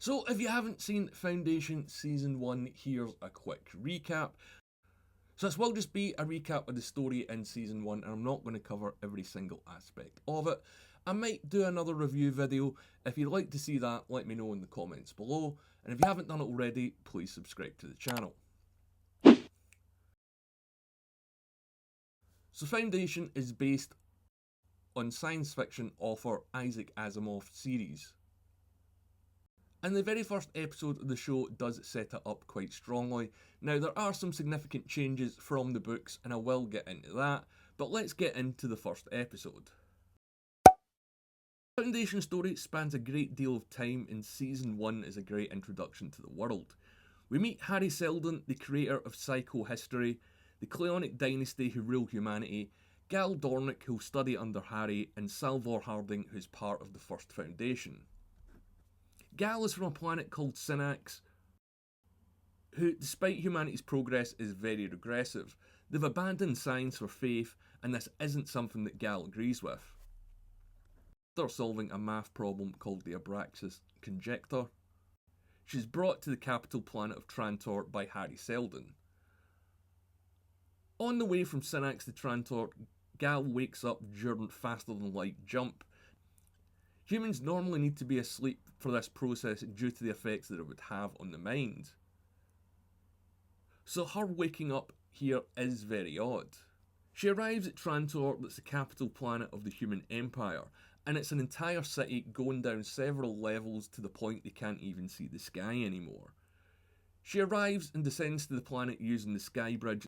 So if you haven't seen Foundation Season 1, here's a quick recap. So this will just be a recap of the story in Season 1, and I'm not going to cover every single aspect of it. I might do another review video. If you'd like to see that, let me know in the comments below. And if you haven't done it already, please subscribe to the channel. So Foundation is based on science fiction author Issa Asimov's series. And the very first episode of the show does set it up quite strongly. Now there are some significant changes from the books and I will get into that, but let's get into the first episode. The Foundation story spans a great deal of time and Season 1 is a great introduction to the world. We meet Harry Seldon, the creator of psychohistory, the clonic dynasty who rule humanity, Gal Dornick who'll study under Harry, and Salvor Harding who's part of the first Foundation. Gal is from a planet called Synax, who, despite humanity's progress, is very regressive. They've abandoned science for faith, and this isn't something that Gal agrees with. After solving a math problem called the Abraxas conjecture, she's brought to the capital planet of Trantor by Harry Seldon. On the way from Synax to Trantor, Gal wakes up during faster-than-light jump. Humans normally need to be asleep for this process due to the effects that it would have on the mind. So her waking up here is very odd. She arrives at Trantor, that's the capital planet of the human empire, and it's an entire city going down several levels to the point they can't even see the sky anymore. She arrives and descends to the planet using the sky bridge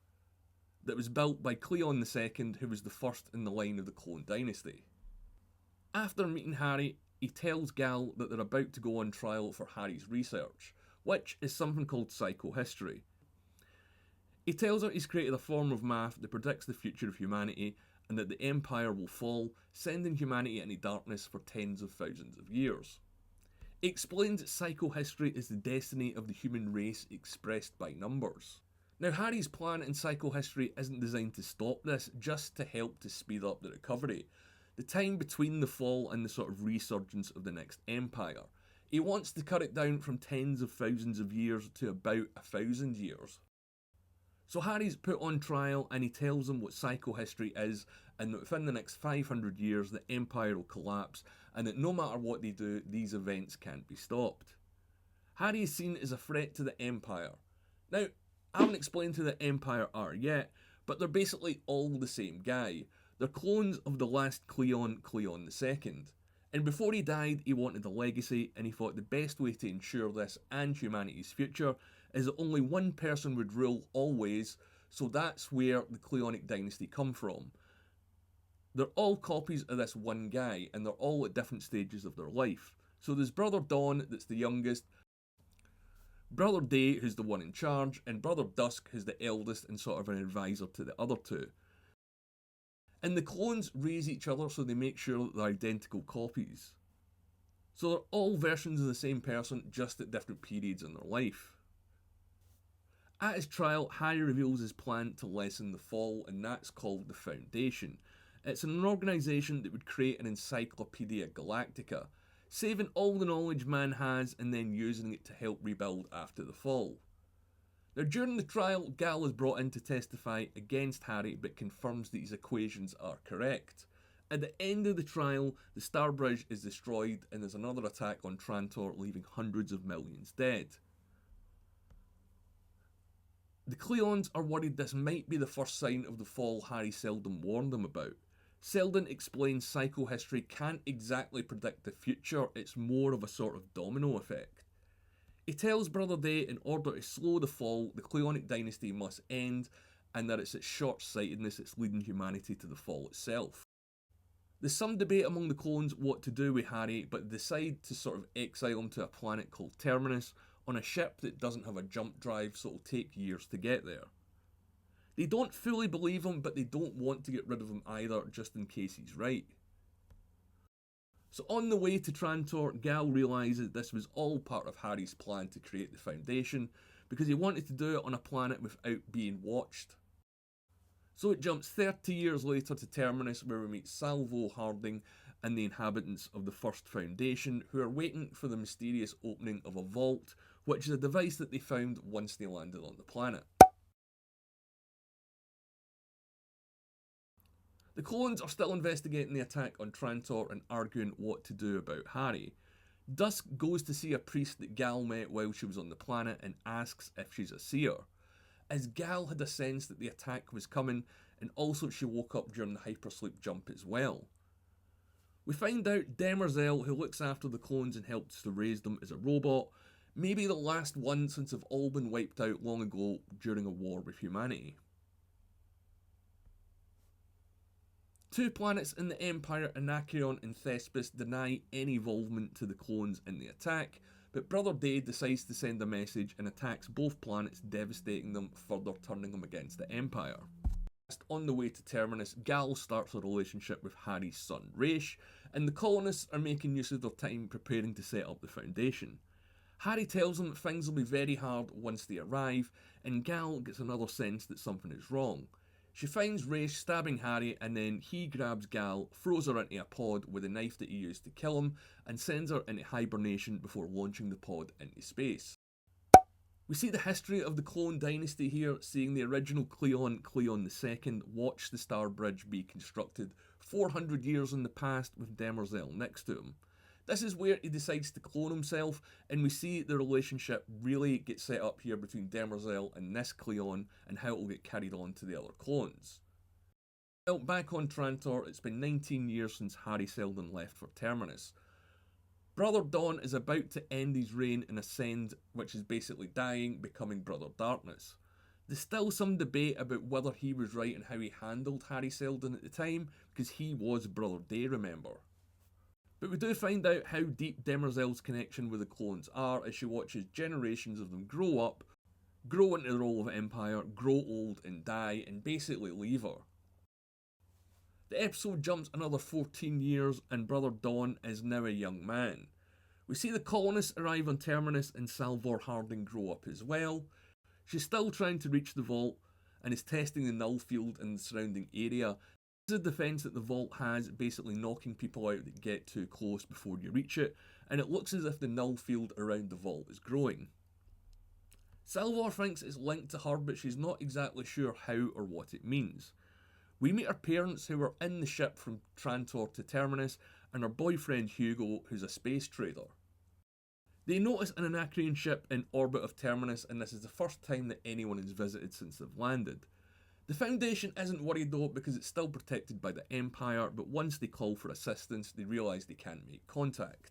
that was built by Cleon II, who was the first in the line of the clone dynasty. After meeting Harry, he tells Gal that they're about to go on trial for Harry's research, which is something called psychohistory. He tells her he's created a form of math that predicts the future of humanity and that the Empire will fall, sending humanity into darkness for tens of thousands of years. He explains that psychohistory is the destiny of the human race expressed by numbers. Now Harry's plan in psychohistory isn't designed to stop this, just to help to speed up the recovery. The time between the fall and the sort of resurgence of the next empire. He wants to cut it down from tens of thousands of years to about 1,000 years. So Harry's put on trial and he tells them what psychohistory is and that within the next 500 years the empire will collapse and that no matter what they do, these events can't be stopped. Harry is seen as a threat to the empire. Now, I haven't explained who the empire are yet, but they're basically all the same guy. They're clones of the last Cleon II. And before he died, he wanted a legacy, and he thought the best way to ensure this and humanity's future is that only one person would rule always, so that's where the clonic dynasty come from. They're all copies of this one guy, and they're all at different stages of their life. So there's Brother Dawn, that's the youngest, Brother Day, who's the one in charge, and Brother Dusk, who's the eldest and sort of an advisor to the other two. And the clones raise each other so they make sure that they're identical copies. So they're all versions of the same person, just at different periods in their life. At his trial, Harry reveals his plan to lessen the fall, and that's called the Foundation. It's an organisation that would create an Encyclopedia Galactica, saving all the knowledge man has and then using it to help rebuild after the fall. Now during the trial, Gal is brought in to testify against Harry but confirms that his equations are correct. At the end of the trial, the Star Bridge is destroyed and there's another attack on Trantor, leaving hundreds of millions dead. The Cleons are worried this might be the first sign of the fall Harry Seldon warned them about. Seldon explains psychohistory can't exactly predict the future, it's more of a sort of domino effect. He tells Brother Day in order to slow the fall, the clonic dynasty must end, and that it's its short-sightedness that's leading humanity to the fall itself. There's some debate among the clones what to do with Harry, but decide to sort of exile him to a planet called Terminus on a ship that doesn't have a jump drive, so it'll take years to get there. They don't fully believe him, but they don't want to get rid of him either, just in case he's right. So on the way to Trantor, Gal realises this was all part of Harry's plan to create the Foundation, because he wanted to do it on a planet without being watched. So it jumps 30 years later to Terminus, where we meet Salvo Harding and the inhabitants of the First Foundation, who are waiting for the mysterious opening of a vault, which is a device that they found once they landed on the planet. The clones are still investigating the attack on Trantor and arguing what to do about Harry. Dusk goes to see a priest that Gal met while she was on the planet and asks if she's a seer, as Gal had a sense that the attack was coming, and also she woke up during the hypersleep jump as well. We find out Demerzel, who looks after the clones and helps to raise them, is a robot, maybe the last one since they've all been wiped out long ago during a war with humanity. 2 planets in the Empire, Anacreon and Thespis, deny any involvement to the clones in the attack, but Brother Day decides to send a message and attacks both planets, devastating them, further turning them against the Empire. On the way to Terminus, Gal starts a relationship with Harry's son, Raish, and the colonists are making use of their time preparing to set up the Foundation. Harry tells them that things will be very hard once they arrive, and Gal gets another sense that something is wrong. She finds Raish stabbing Harry, and then he grabs Gal, throws her into a pod with a knife that he used to kill him, and sends her into hibernation before launching the pod into space. We see the history of the clone dynasty here, seeing the original Cleon II, watch the Star Bridge be constructed 400 years in the past with Demerzel next to him. This is where he decides to clone himself, and we see the relationship really get set up here between Demerzel and this Cleon, and how it will get carried on to the other clones. Well, back on Trantor, it's been 19 years since Harry Seldon left for Terminus. Brother Dawn is about to end his reign and ascend, which is basically dying, becoming Brother Darkness. There's still some debate about whether he was right in how he handled Harry Seldon at the time, because he was Brother Day, remember. But we do find out how deep Demerzel's connection with the clones are as she watches generations of them grow up, grow into the role of Empire, grow old and die, and basically leave her. The episode jumps another 14 years and Brother Dawn is now a young man. We see the colonists arrive on Terminus and Salvor Harding grow up as well. She's still trying to reach the vault and is testing the null field in the surrounding area. This is a defence that the vault has, basically knocking people out that get too close before you reach it, and it looks as if the null field around the vault is growing. Salvor thinks it's linked to her, but she's not exactly sure how or what it means. We meet her parents, who are in the ship from Trantor to Terminus, and her boyfriend Hugo, who's a space trader. They notice an Anacreon ship in orbit of Terminus, and this is the first time that anyone has visited since they've landed. The Foundation isn't worried though, because it's still protected by the Empire, but once they call for assistance, they realise they can't make contact.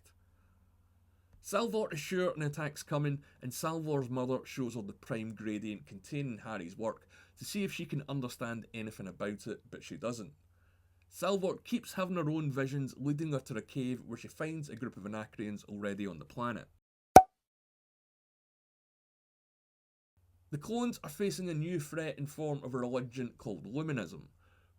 Salvor is sure an attack's coming, and Salvor's mother shows her the prime gradient containing Harry's work to see if she can understand anything about it, but she doesn't. Salvor keeps having her own visions, leading her to a cave where she finds a group of Anacreons already on the planet. The clones are facing a new threat in form of a religion called Luminism.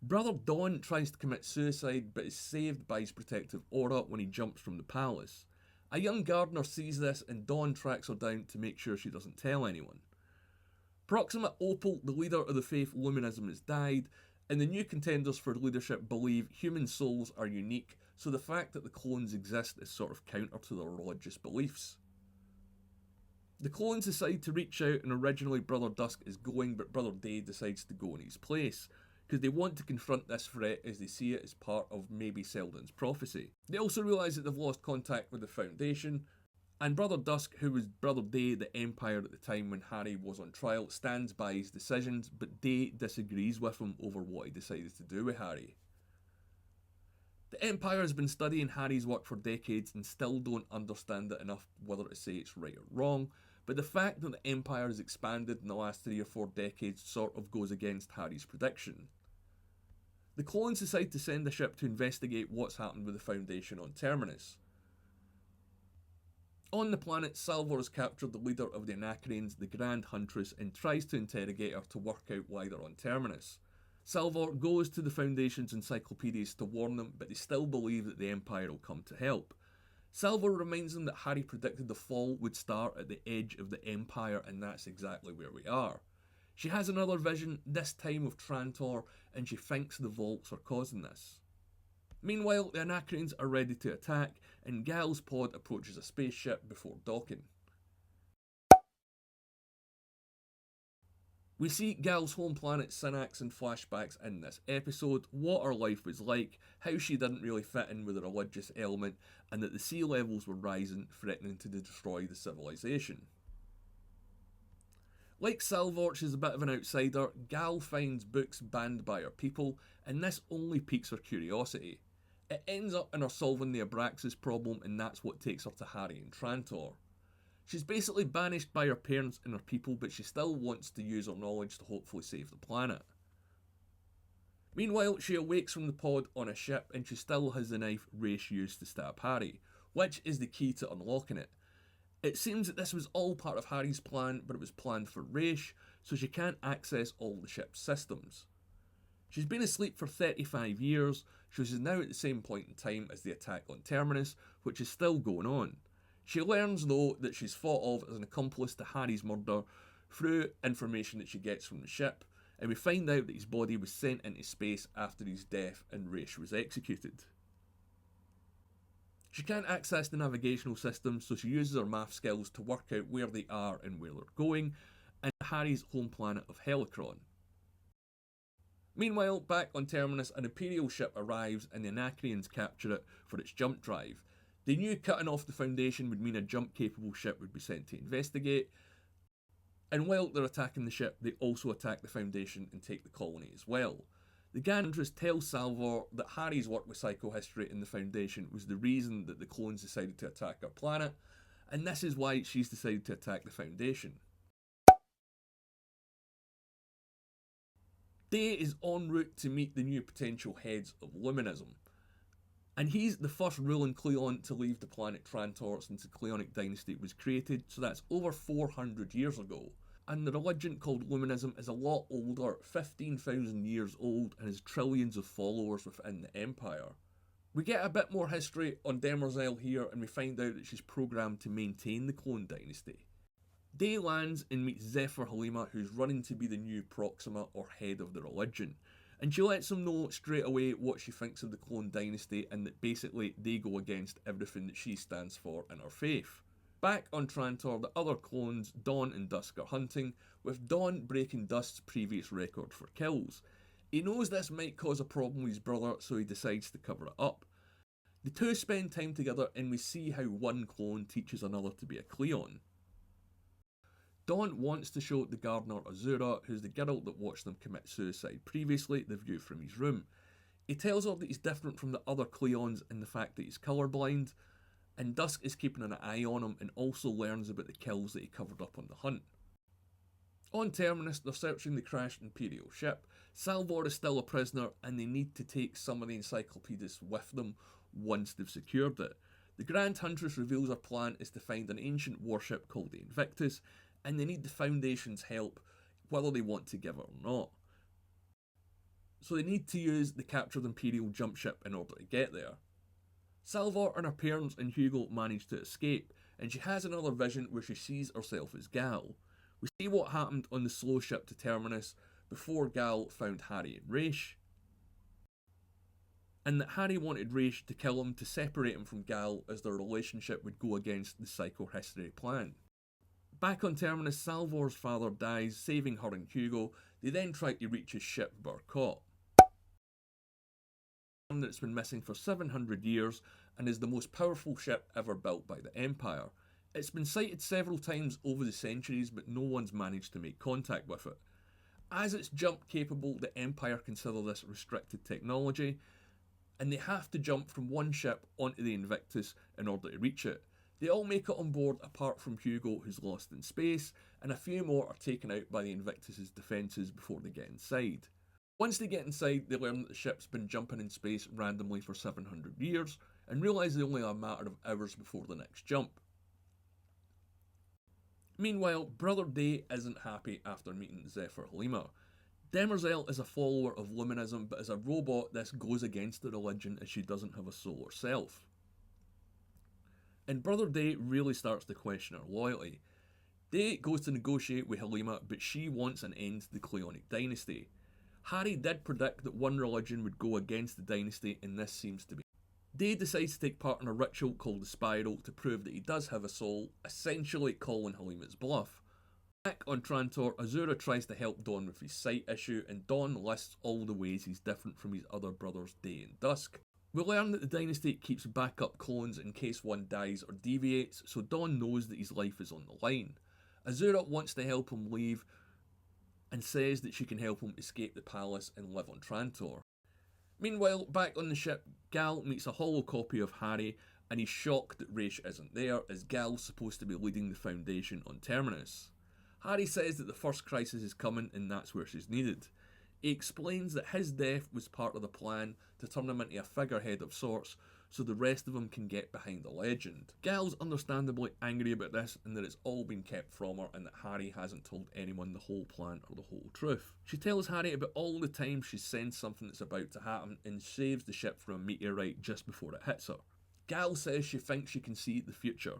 Brother Dawn tries to commit suicide but is saved by his protective aura when he jumps from the palace. A young gardener sees this and Dawn tracks her down to make sure she doesn't tell anyone. Proxima Opal, the leader of the faith Luminism, has died, and the new contenders for leadership believe human souls are unique, so the fact that the clones exist is sort of counter to their religious beliefs. The clones decide to reach out, and originally Brother Dusk is going, but Brother Day decides to go in his place, because they want to confront this threat as they see it as part of maybe Seldon's prophecy. They also realise that they've lost contact with the Foundation, and Brother Dusk, who was Brother Day, the Empire at the time when Harry was on trial, stands by his decisions, but Day disagrees with him over what he decided to do with Harry. The Empire has been studying Harry's work for decades and still don't understand it enough whether to say it's right or wrong, but the fact that the Empire has expanded in the last 3 or 4 decades sort of goes against Harry's prediction. The clones decide to send a ship to investigate what's happened with the Foundation on Terminus. On the planet, Salvor has captured the leader of the Anacreons, the Grand Huntress, and tries to interrogate her to work out why they're on Terminus. Salvor goes to the Foundation's encyclopedias to warn them, but they still believe that the Empire will come to help. Salvor reminds them that Harry predicted the fall would start at the edge of the Empire, and that's exactly where we are. She has another vision, this time of Trantor, and she thinks the vaults are causing this. Meanwhile, the Anacreons are ready to attack, and Gal's pod approaches a spaceship before docking. We see Gal's home planet Synax in flashbacks in this episode, what her life was like, how she didn't really fit in with the religious element, and that the sea levels were rising, threatening to destroy the civilization. Like Salvor, she's a bit of an outsider. Gal finds books banned by her people, and this only piques her curiosity. It ends up in her solving the Abraxas problem, and that's what takes her to Harry and Trantor. She's basically banished by her parents and her people, but she still wants to use her knowledge to hopefully save the planet. Meanwhile, she awakes from the pod on a ship, and she still has the knife Raish used to stab Harry, which is the key to unlocking it. It seems that this was all part of Harry's plan, but it was planned for Raish, so she can't access all the ship's systems. She's been asleep for 35 years, so she's now at the same point in time as the attack on Terminus, which is still going on. She learns, though, that she's thought of as an accomplice to Harry's murder through information that she gets from the ship, and we find out that his body was sent into space after his death and Raish was executed. She can't access the navigational system, so she uses her math skills to work out where they are and where they're going, and Harry's home planet of Helicron. Meanwhile, back on Terminus, an Imperial ship arrives and the Anacreons capture it for its jump drive. They knew cutting off the Foundation would mean a jump-capable ship would be sent to investigate, and while they're attacking the ship, they also attack the Foundation and take the colony as well. The Gandras tell Salvor that Harry's work with psychohistory in the Foundation was the reason that the clones decided to attack our planet, and this is why she's decided to attack the Foundation. Day is en route to meet the new potential heads of Luminism, and he's the first ruling Cleon to leave the planet Trantor since the clonic dynasty was created, so that's over 400 years ago. And the religion called Luminism is a lot older, 15,000 years old, and has trillions of followers within the Empire. We get a bit more history on Demerzel here, and we find out that she's programmed to maintain the clone dynasty. Day lands and meets Zephyr Halima, who's running to be the new Proxima, or head of the religion. And she lets him know straight away what she thinks of the clone dynasty, and that basically they go against everything that she stands for in her faith. Back on Trantor, the other clones, Dawn and Dusk, are hunting, with Dawn breaking Dusk's previous record for kills. He knows this might cause a problem with his brother, so he decides to cover it up. The two spend time together, and we see how one clone teaches another to be a Cleon. Dawn wants to show the gardener Azura, who's the girl that watched them commit suicide previously, the view from his room. He tells her that he's different from the other Cleons in the fact that he's colourblind, and Dusk is keeping an eye on him and also learns about the kills that he covered up on the hunt. On Terminus, they're searching the crashed Imperial ship. Salvor is still a prisoner, and they need to take some of the encyclopedias with them once they've secured it. The Grand Huntress reveals her plan is to find an ancient warship called the Invictus, and they need the Foundation's help, whether they want to give it or not. So they need to use the captured Imperial jump ship in order to get there. Salvor and her parents and Hugo manage to escape, and she has another vision where she sees herself as Gal. We see what happened on the slow ship to Terminus before Gal found Harry and Raish, and that Harry wanted Raish to kill him to separate him from Gal, as their relationship would go against the psychohistory plan. Back on Terminus, Salvor's father dies, saving her and Hugo. They then try to reach his ship, but are caught. That's been missing for 700 years and is the most powerful ship ever built by the Empire. It's been sighted several times over the centuries, but no one's managed to make contact with it. As it's jump capable, the Empire consider this restricted technology, and they have to jump from one ship onto the Invictus in order to reach it. They all make it on board apart from Hugo, who's lost in space, and a few more are taken out by the Invictus's defences before they get inside. Once they get inside, they learn that the ship's been jumping in space randomly for 700 years, and realise they only have a matter of hours before the next jump. Meanwhile, Brother Day isn't happy after meeting Zephyr Halima. Demerzel is a follower of Luminism, but as a robot this goes against the religion as she doesn't have a soul herself. And Brother Day really starts to question her loyalty. Day goes to negotiate with Halima, but she wants an end to the clonic dynasty. Harry did predict that one religion would go against the dynasty, and this seems to be. Day decides to take part in a ritual called the Spiral to prove that he does have a soul, essentially calling Halima's bluff. Back on Trantor, Azura tries to help Dawn with his sight issue, and Dawn lists all the ways he's different from his other brothers Day and Dusk. We learn that the dynasty keeps backup clones in case one dies or deviates, so Dawn knows that his life is on the line. Azura wants to help him leave and says that she can help him escape the palace and live on Trantor. Meanwhile, back on the ship, Gal meets a hollow copy of Harry and he's shocked that Raish isn't there, as Gal's supposed to be leading the Foundation on Terminus. Harry says that the first crisis is coming and that's where she's needed. He explains that his death was part of the plan to turn him into a figurehead of sorts so the rest of them can get behind the legend. Gal's understandably angry about this and that it's all been kept from her and that Harry hasn't told anyone the whole plan or the whole truth. She tells Harry about all the times she's sensed something that's about to happen and saves the ship from a meteorite just before it hits her. Gal says she thinks she can see the future.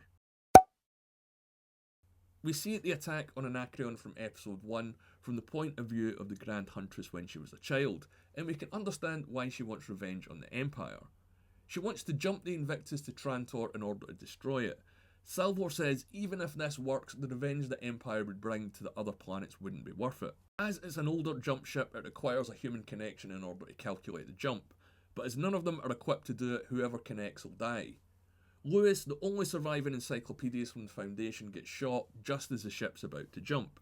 We see the attack on Anacreon from episode 1 from the point of view of the Grand Huntress when she was a child, and we can understand why she wants revenge on the Empire. She wants to jump the Invictus to Trantor in order to destroy it. Salvor says even if this works, the revenge the Empire would bring to the other planets wouldn't be worth it. As it's an older jump ship, it requires a human connection in order to calculate the jump, but as none of them are equipped to do it, whoever connects will die. Lewis, the only surviving encyclopedist from the Foundation, gets shot just as the ship's about to jump.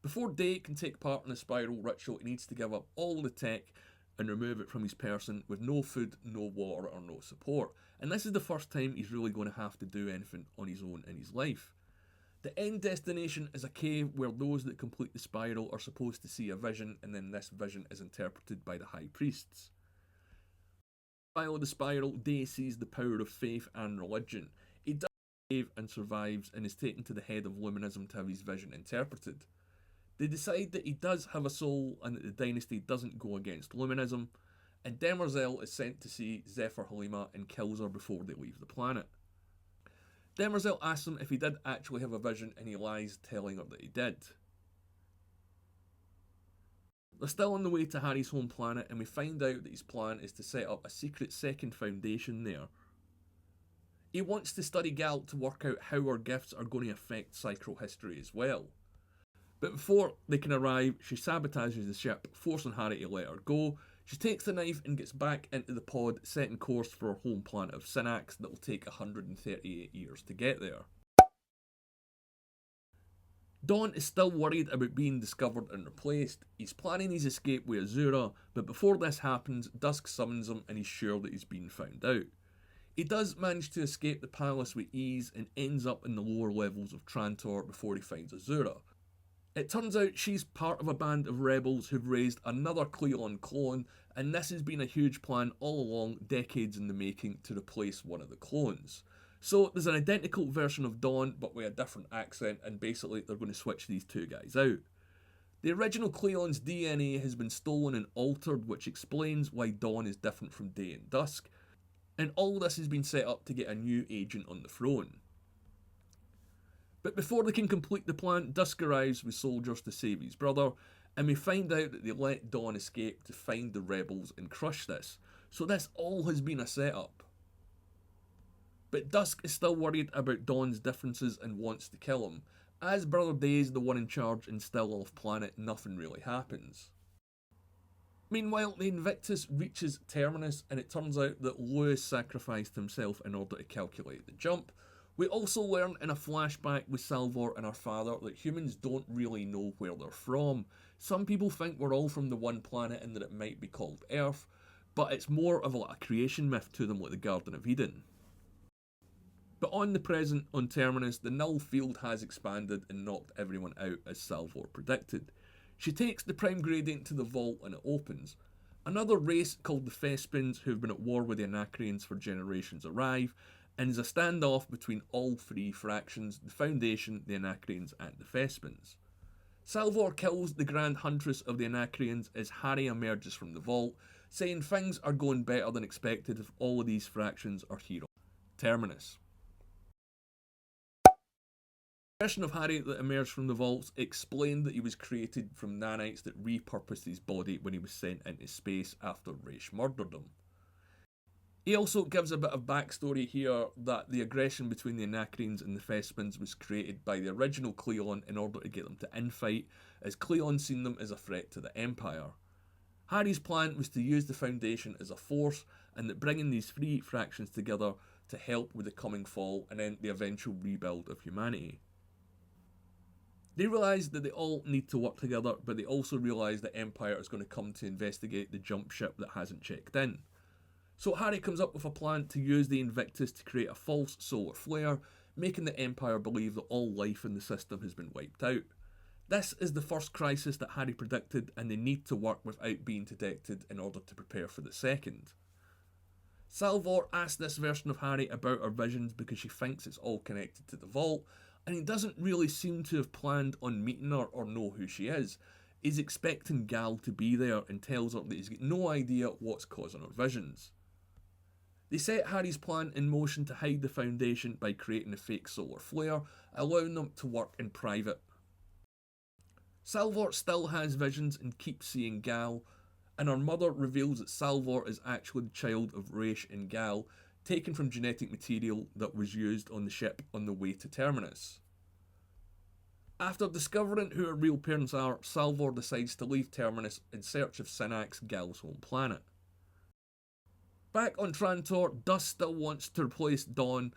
Before Day can take part in the Spiral ritual, he needs to give up all the tech and remove it from his person with no food, no water or no support. And this is the first time he's really going to have to do anything on his own in his life. The end destination is a cave where those that complete the Spiral are supposed to see a vision, and then this vision is interpreted by the High Priests. While the Spiral, Day sees the power of faith and religion. He does save and survives and is taken to the head of Luminism to have his vision interpreted. They decide that he does have a soul and that the dynasty doesn't go against Luminism, and Demerzel is sent to see Zephyr Halima and kills her before they leave the planet. Demerzel asks him if he did actually have a vision, and he lies, telling her that he did. They're still on the way to Harry's home planet, and we find out that his plan is to set up a secret second foundation there. He wants to study Gal to work out how her gifts are going to affect psychohistory as well. But before they can arrive, she sabotages the ship, forcing Harry to let her go. She takes the knife and gets back into the pod, setting course for her home planet of Synax that will take 138 years to get there. Dawn is still worried about being discovered and replaced. He's planning his escape with Azura, but before this happens, Dusk summons him and he's sure that he's been found out. He does manage to escape the palace with ease and ends up in the lower levels of Trantor before he finds Azura. It turns out she's part of a band of rebels who've raised another Cleon clone, and this has been a huge plan all along, decades in the making, to replace one of the clones. So there's an identical version of Dawn but with a different accent, and basically they're going to switch these two guys out. The original Cleon's DNA has been stolen and altered, which explains why Dawn is different from Day and Dusk, and all this has been set up to get a new agent on the throne. But before they can complete the plan, Dusk arrives with soldiers to save his brother, and we find out that they let Dawn escape to find the rebels and crush this. So this all has been a setup. But Dusk is still worried about Dawn's differences and wants to kill him. As Brother Day is the one in charge and still off planet, nothing really happens. Meanwhile, the Invictus reaches Terminus, and it turns out that Lewis sacrificed himself in order to calculate the jump. We also learn in a flashback with Salvor and her father that humans don't really know where they're from. Some people think we're all from the one planet and that it might be called Earth, but it's more of a creation myth to them, like the Garden of Eden. But on the present, on Terminus, the null field has expanded and knocked everyone out as Salvor predicted. She takes the prime gradient to the vault and it opens. Another race called the Thespins, who have been at war with the Anacreons for generations, arrive, and is a standoff between all three fractions, the Foundation, the Anacreons and the Thespins. Salvor kills the Grand Huntress of the Anacreons as Harry emerges from the vault, saying things are going better than expected if all of these fractions are here on Terminus. The version of Harry that emerged from the vaults explained that he was created from nanites that repurposed his body when he was sent into space after Raish murdered him. He also gives a bit of backstory here that the aggression between the Anacreans and the Thespins was created by the original Cleon in order to get them to infight, as Cleon seen them as a threat to the Empire. Harry's plan was to use the Foundation as a force, and that bringing these three fractions together to help with the coming fall and then the eventual rebuild of humanity. They realise that they all need to work together, but they also realise the Empire is going to come to investigate the jump ship that hasn't checked in. So Harry comes up with a plan to use the Invictus to create a false solar flare, making the Empire believe that all life in the system has been wiped out. This is the first crisis that Harry predicted, and they need to work without being detected in order to prepare for the second. Salvor asks this version of Harry about her visions because she thinks it's all connected to the vault, and he doesn't really seem to have planned on meeting her or know who she is. He's expecting Gal to be there and tells her that he's got no idea what's causing her visions. They set Harry's plan in motion to hide the Foundation by creating a fake solar flare, allowing them to work in private. Salvor still has visions and keeps seeing Gal, and her mother reveals that Salvor is actually the child of Raish and Gal, taken from genetic material that was used on the ship on the way to Terminus. After discovering who her real parents are, Salvor decides to leave Terminus in search of Synnax, Gal's home planet. Back on Trantor, Dust still wants to replace Dawn,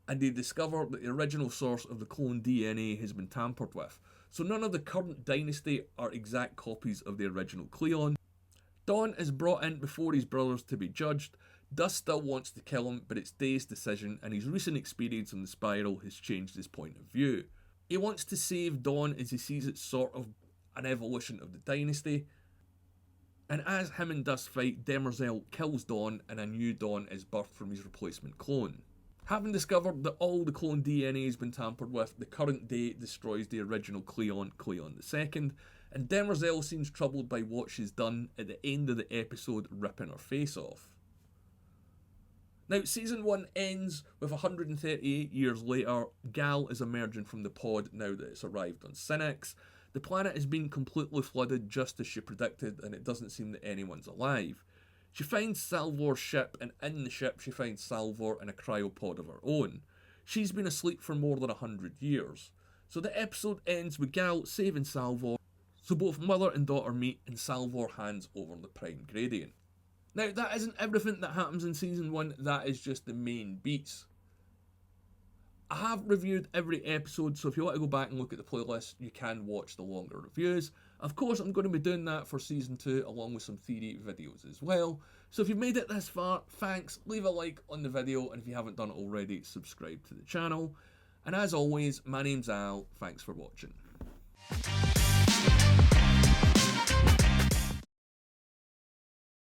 and they discover that the original source of the clone DNA has been tampered with, so none of the current dynasty are exact copies of the original Cleon. Dawn is brought in before his brothers to be judged. Dust still wants to kill him, but it's Day's decision, and his recent experience on the Spiral has changed his point of view. He wants to save Dawn as he sees it sort of an evolution of the dynasty. And as him and Dust fight, Demerzel kills Dawn, and a new Dawn is birthed from his replacement clone. Having discovered that all the clone DNA has been tampered with, the current Day destroys the original Cleon, Cleon II, and Demerzel seems troubled by what she's done at the end of the episode, ripping her face off. Now, Season 1 ends with 138 years later. Gal is emerging from the pod now that it's arrived on Synnax. The planet has been completely flooded just as she predicted, and it doesn't seem that anyone's alive. She finds Salvor's ship, and in the ship she finds Salvor in a cryopod of her own. She's been asleep for more than 100 years. So the episode ends with Gal saving Salvor, so both mother and daughter meet, and Salvor hands over the Prime Gradient. Now, that isn't everything that happens in Season 1, that is just the main beats. I have reviewed every episode, so if you want to go back and look at the playlist, you can watch the longer reviews. Of course, I'm going to be doing that for Season 2, along with some theory videos as well. So if you've made it this far, thanks, leave a like on the video, and if you haven't done it already, subscribe to the channel. And as always, my name's Al, thanks for watching.